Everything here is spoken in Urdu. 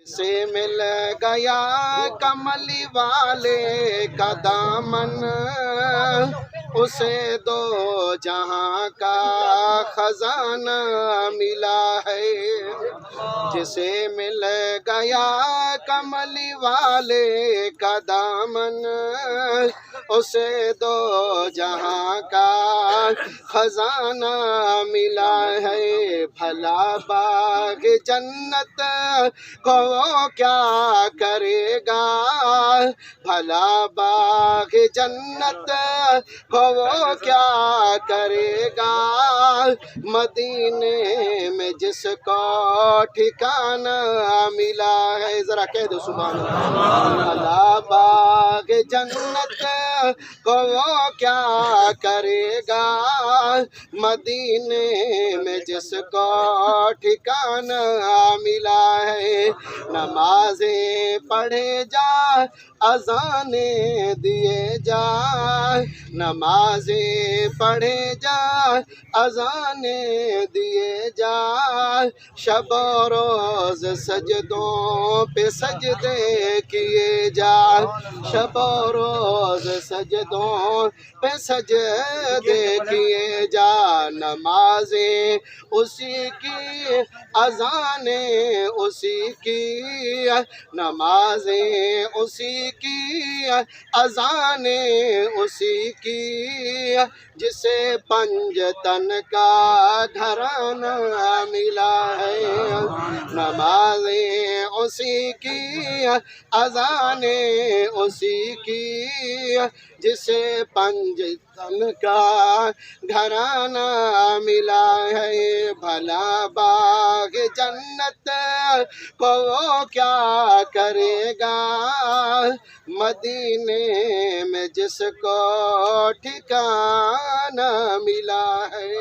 سے مل گیا کملی والے کا دامن، اسے دو جہاں کا خزانہ ملا ہے۔ جسے مل گیا کملی والے کا دامن، اسے دو جہاں کا خزانہ ملا ہے۔ بھلا باغ جنت کو وہ کیا کرے گا، بھلا باغ جنت کو وہ کیا کرے گا، مدینے میں جس کو ٹھکانہ ملا ہے۔ ذرا کہہ دو سبحان اللہ۔ بھلا باغ جنت کو وہ کیا کرے گا، مدینے میں جس کو ٹھکانہ ملا ہے۔ نمازیں پڑھے جا، اذانیں دیے جا، نمازیں پڑھے جا، اذانیں دیے جا، شب و روز سجدوں پہ سجدے کیے جا، شب و روز سجدوں پہ سجدے کیے جا۔ نمازیں اسی کی، اذانیں اسی کی، نمازیں اسی کی، اذانیں اسی کی، جسے پنجتن کا گھرانہ ملا ہے۔ نمازیں اسی کی، اذانیں اسی کی، جسے پنجتن کا گھرانہ ملا ہے۔ بھلا باغ جنت کو وہ کیا کرے گا، مدینے میں جس کو ٹھکانہ ملا ہے۔